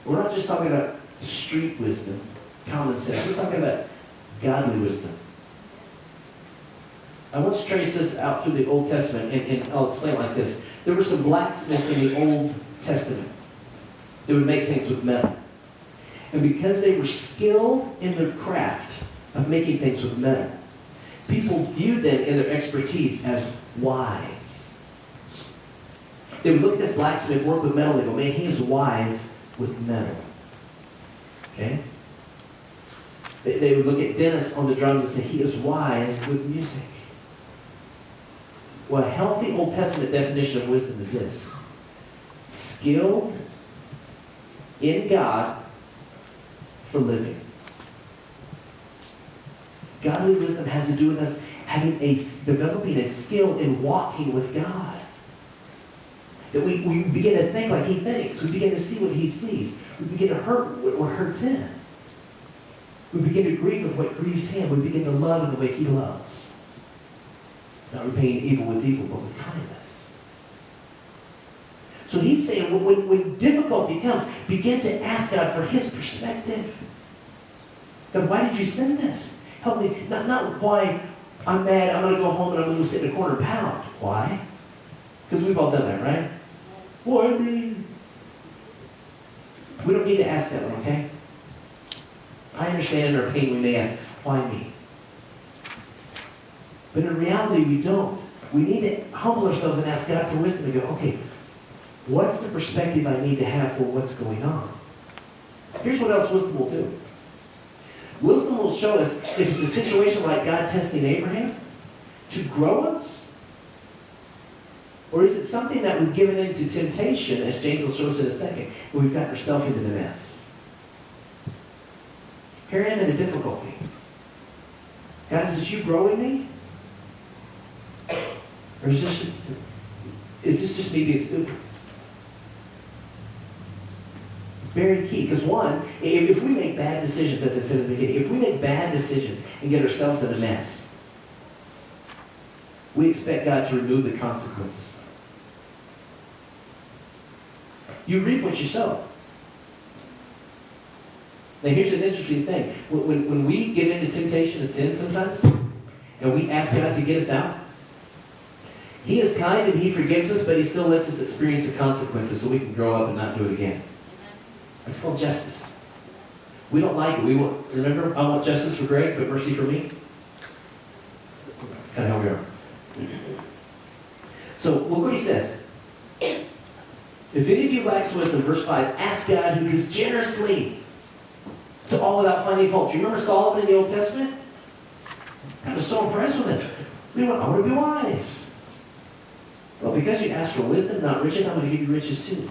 We're not just talking about street wisdom, common sense. We're talking about godly wisdom. I once traced this out through the Old Testament, and I'll explain it like this. There were some blacksmiths in the Old Testament that would make things with metal. And because they were skilled in their craft of making things with metal, people viewed them in their expertise as wise. They would look at this blacksmith work with metal and they go, man, he is wise with metal. Okay? They would look at Dennis on the drums and say, he is wise with music. Well, a healthy Old Testament definition of wisdom is this: skilled in God for living. Godly wisdom has to do with us developing a skill in walking with God. That we begin to think like he thinks. We begin to see what he sees. We begin to hurt what hurts him. We begin to grieve with what grieves him. We begin to love in the way he loves. Not repaying evil with evil, but with kindness. So he's saying when difficulty comes, begin to ask God for his perspective. God, why did you send this? Help me. Not why I'm mad, I'm going to go home and I'm going to sit in a corner and pout. Why? Because we've all done that, right? Why me? We don't need to ask that one, okay? I understand in our pain we may ask, why me? But in reality, we don't. We need to humble ourselves and ask God for wisdom and go, okay, what's the perspective I need to have for what's going on? Here's what else wisdom will do. Wisdom will show us if it's a situation like God testing Abraham to grow us, or is it something that we've given into temptation, as James will show us in a second, and we've got ourselves into the mess. Here I am in a difficulty. God, is this you growing me? Or is this just me being stupid? Very key, because one, if we make bad decisions, as I said at the beginning, if we make bad decisions and get ourselves in a mess, we expect God to remove the consequences. You reap what you sow. Now here's an interesting thing. When we get into temptation and sin sometimes, and we ask God to get us out, he is kind and he forgives us, but he still lets us experience the consequences so we can grow up and not do it again. It's called justice. We don't like it. Remember, I want justice for Greg, but mercy for me? That's kind of how we are. So, look what he says. If any of you lacks wisdom, verse 5, ask God who gives generously to all without finding fault. Do you remember Solomon in the Old Testament? I was so impressed with it. I want to be wise. Well, because you asked for wisdom, not riches, I'm going to give you riches too.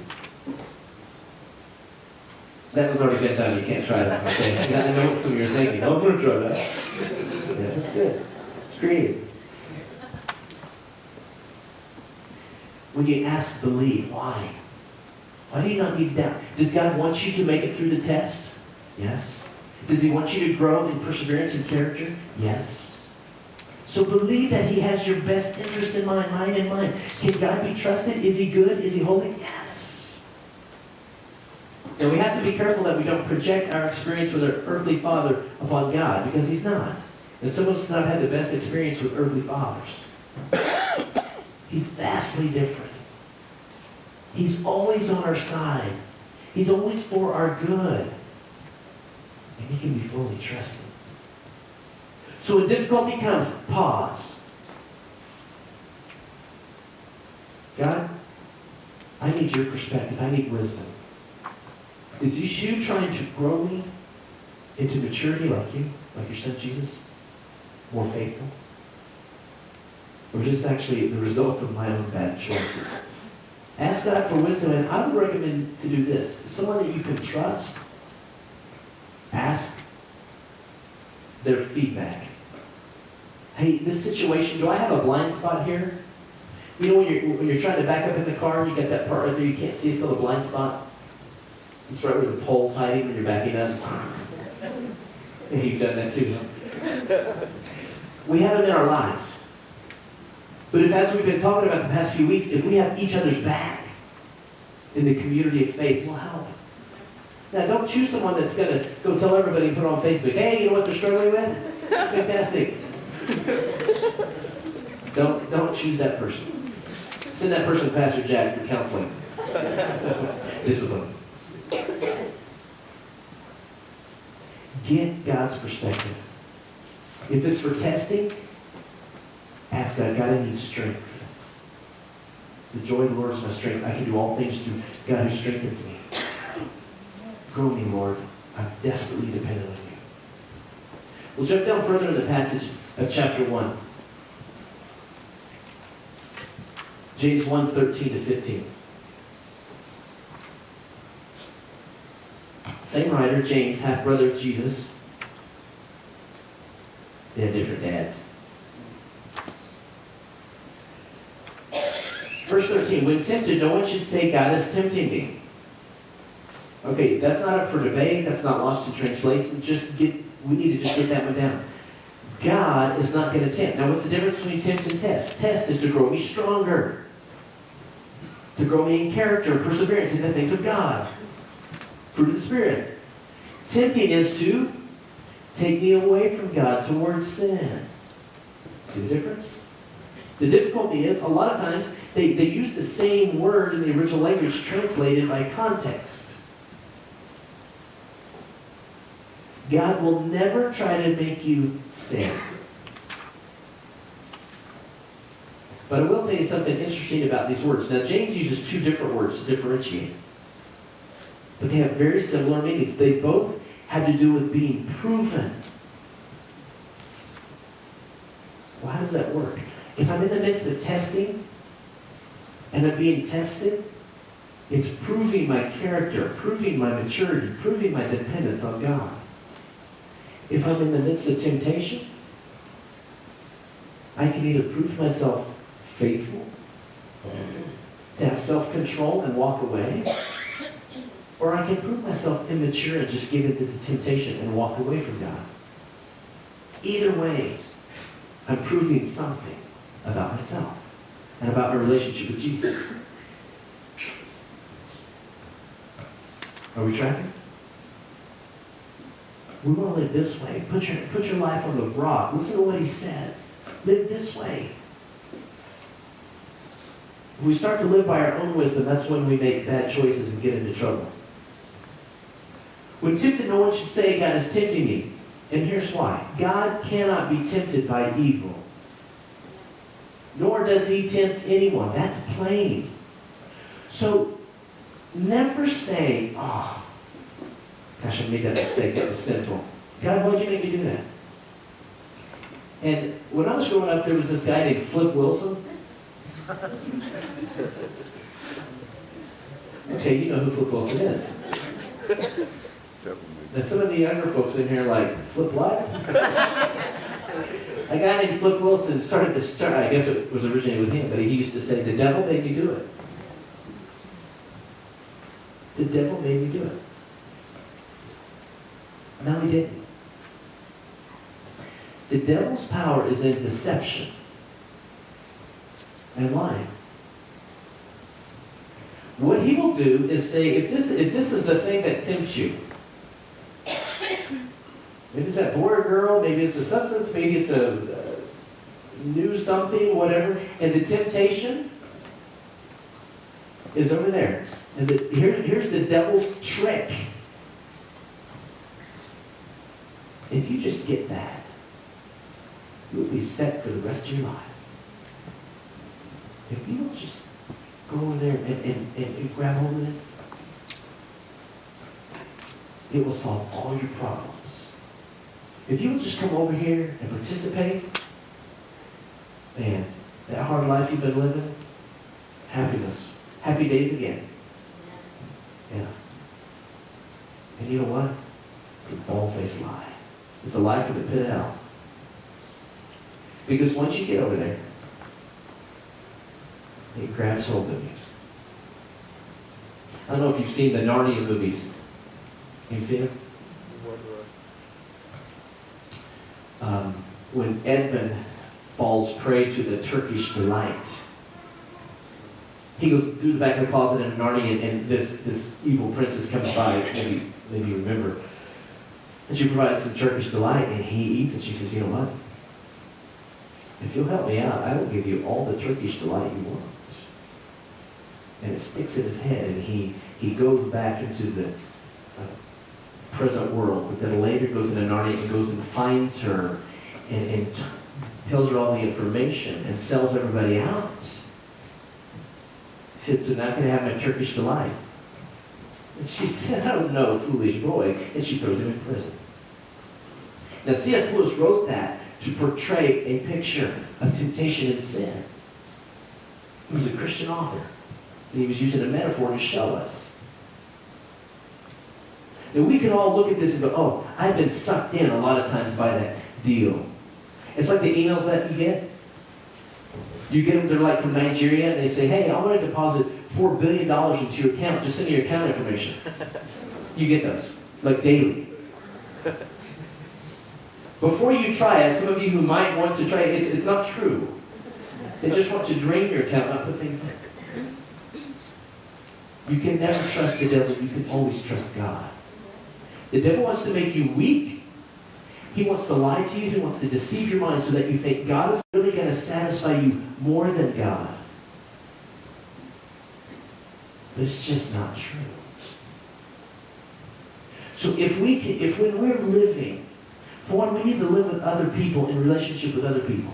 That was already been done. You can't try that. Okay? I know what some of you are thinking. I'm going to try that. Yeah, that's good. It's creative. When you ask, believe. Why? Why do you not need doubt? Does God want you to make it through the test? Yes. Does he want you to grow in perseverance and character? Yes. So believe that he has your best interest in mind in mind. Can God be trusted? Is he good? Is he holy? Yes. And we have to be careful that we don't project our experience with our earthly father upon God, because he's not. And some of us have not had the best experience with earthly fathers. He's vastly different. He's always on our side. He's always for our good. And he can be fully trusted. So when difficulty comes, pause. God, I need your perspective. I need wisdom. Is this you trying to grow me into maturity like you, like your son Jesus? More faithful? Or just actually the result of my own bad choices? Ask God for wisdom, and I would recommend to do this. Someone that you can trust, ask their feedback. Hey, this situation, do I have a blind spot here? You know when you're trying to back up in the car, you got that part right there you can't see, it's called a blind spot. It's right where the pole's hiding when you're backing up. And you've done that too. We have them in our lives. But if, as we've been talking about the past few weeks, if we have each other's back in the community of faith, we'll help. Now, don't choose someone that's going to go tell everybody and put on Facebook, hey, you know what they're struggling with? Fantastic. Don't choose that person. Send that person to Pastor Jack for counseling. Discipline. Get God's perspective. If it's for testing, ask God, God, I need strength. The joy of the Lord is my strength. I can do all things through God who strengthens me. Grow me, Lord. I'm desperately dependent on you. We'll jump down further in the passage of chapter 1. James 1:13-15. Same writer, James, half-brother of Jesus. They had different dads. Verse 13, when tempted, no one should say, God is tempting me. Okay, that's not up for debate. That's not lost in translation. We need to just get that one down. God is not going to tempt. Now, what's the difference between tempt and test? Test is to grow me stronger. To grow me in character, perseverance in the things of God. Fruit of the Spirit. Tempting is to take me away from God towards sin. See the difference? The difficulty is, a lot of times, they use the same word in the original language translated by context. God will never try to make you sin. But I will tell you something interesting about these words. Now, James uses two different words to differentiate. But they have very similar meanings. They both have to do with being proven. Well, how does that work? If I'm in the midst of testing, and I'm being tested, it's proving my character, proving my maturity, proving my dependence on God. If I'm in the midst of temptation, I can either prove myself faithful, to have self-control and walk away, or I can prove myself immature and just give in to the temptation and walk away from God. Either way, I'm proving something about myself and about my relationship with Jesus. Are we tracking? We want to live this way. Put your life on the rock. Listen to what he says. Live this way. If we start to live by our own wisdom, that's when we make bad choices and get into trouble. When tempted, no one should say, God is tempting me. And here's why. God cannot be tempted by evil. Nor does he tempt anyone. That's plain. So, never say, oh, gosh, I made that mistake. That was sinful. God, why'd you make me do that? And when I was growing up, there was this guy named Flip Wilson. Okay, you know who Flip Wilson is. Now, some of the younger folks in here are like, Flip what? A guy named Flip Wilson started this, I guess it was originated with him, but he used to say, the devil made me do it. The devil made me do it. No, he didn't. The devil's power is in deception and lying. What he will do is say, if this is the thing that tempts you, maybe it's that boy or girl, maybe it's a substance, maybe it's a new something, whatever, and the temptation is over there. And here's the devil's trick. If you just get that, you'll be set for the rest of your life. If you don't just go in there and grab hold of this, it will solve all your problems. If you will just come over here and participate, man, that hard life you've been living, happiness, happy days again. Yeah. And you know what? It's a bald-faced lie. It's a lie from the pit of hell. Because once you get over there, it grabs hold of you. I don't know if you've seen the Narnia movies. Have you seen them? When Edmund falls prey to the Turkish delight, he goes through the back of the closet in Narnia, and this evil princess comes by, maybe maybe you remember. And she provides some Turkish delight, and he eats, and she says, you know what? If you'll help me out, I will give you all the Turkish delight you want. And it sticks in his head, and he goes back into the present world, but then later goes into Narnia and goes and finds her and tells her all the information and sells everybody out. He said, so now can I have my Turkish delight? And she said, I don't know, foolish boy. And she throws him in prison. Now, C.S. Lewis wrote that to portray a picture of temptation and sin. He was a Christian author. And he was using a metaphor to show us. Now, we can all look at this and go, oh, I've been sucked in a lot of times by that deal. It's like the emails that you get. You get them, they're like from Nigeria, and they say, hey, I want to deposit $4 billion into your account. Just send me your account information. You get those, like daily. Before you try it, some of you who might want to try it, it's not true. They just want to drain your account, not put things in. You can never trust the devil. You can always trust God. The devil wants to make you weak. He wants to lie to you. He wants to deceive your mind so that you think God is really going to satisfy you more than God. But it's just not true. So when we're living, for one, we need to live with other people in relationship with other people.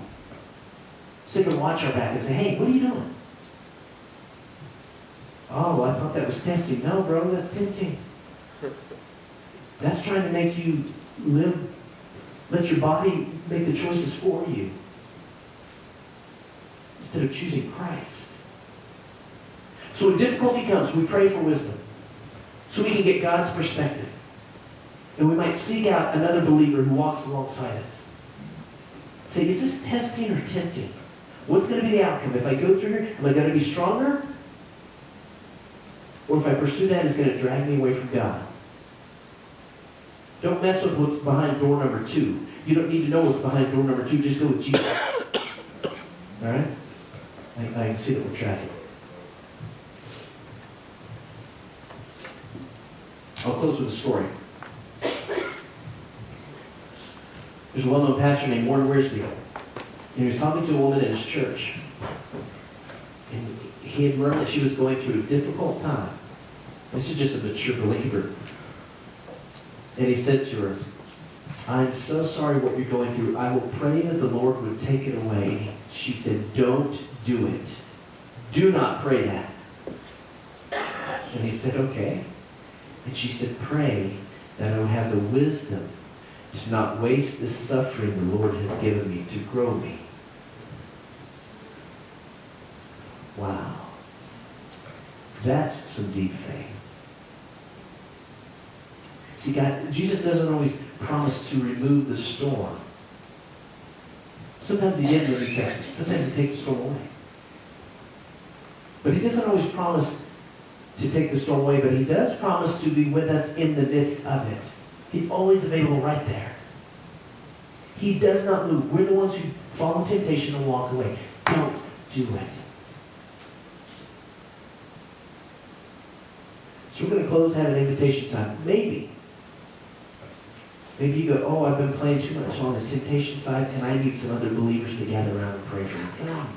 So they can watch our back and say, hey, what are you doing? Oh, I thought that was testing. No, bro, that's tempting. That's trying to make you live, let your body make the choices for you. Instead of choosing Christ. So when difficulty comes, we pray for wisdom. So we can get God's perspective. And we might seek out another believer who walks alongside us. Say, is this testing or tempting? What's going to be the outcome? If I go through here, am I going to be stronger? Or if I pursue that, it's going to drag me away from God. Don't mess with what's behind door number 2. You don't need to know what's behind door number 2. Just go with Jesus. All right? I can see that we're tracking. I'll close with a story. There's a well-known pastor named Warren Wiersbe. And he was talking to a woman in his church. And he had learned that she was going through a difficult time. This is just a mature believer. And he said to her, I'm so sorry what you're going through. I will pray that the Lord would take it away. She said, don't do it. Do not pray that. And he said, okay. And she said, pray that I would have the wisdom to not waste the suffering the Lord has given me to grow me. Wow. That's some deep faith. See, God, Jesus doesn't always promise to remove the storm. Sometimes he did in the New Testament. Sometimes he takes the storm away. But he doesn't always promise to take the storm away, but he does promise to be with us in the midst of it. He's always available right there. He does not move. We're the ones who fall in temptation and walk away. Don't do it. So we're going to close and have an invitation time. Maybe you go, oh, I've been playing too much on the temptation side, and I need some other believers to gather around and pray for me. Come on.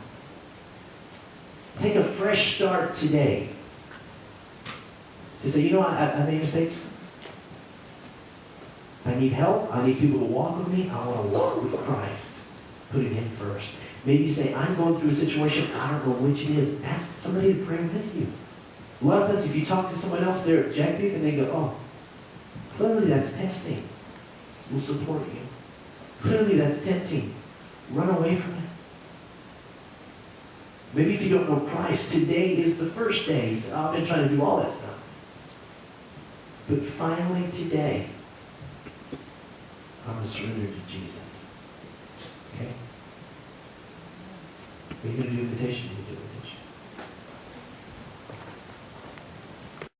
Take a fresh start today. To say, you know, I made mistakes. I need help. I need people to walk with me. I want to walk with Christ. Putting Him first. Maybe you say, I'm going through a situation. I don't know which it is. Ask somebody to pray with you. A lot of times, if you talk to someone else, they're objective, and they go, oh, clearly that's testing. We'll support you. Clearly that's tempting. Run away from it. Maybe if you don't know Christ, today is the first day. You say, oh, I've been trying to do all that stuff. But finally today, I'm going to surrender to Jesus. Okay? Are you going to do invitation? You do it.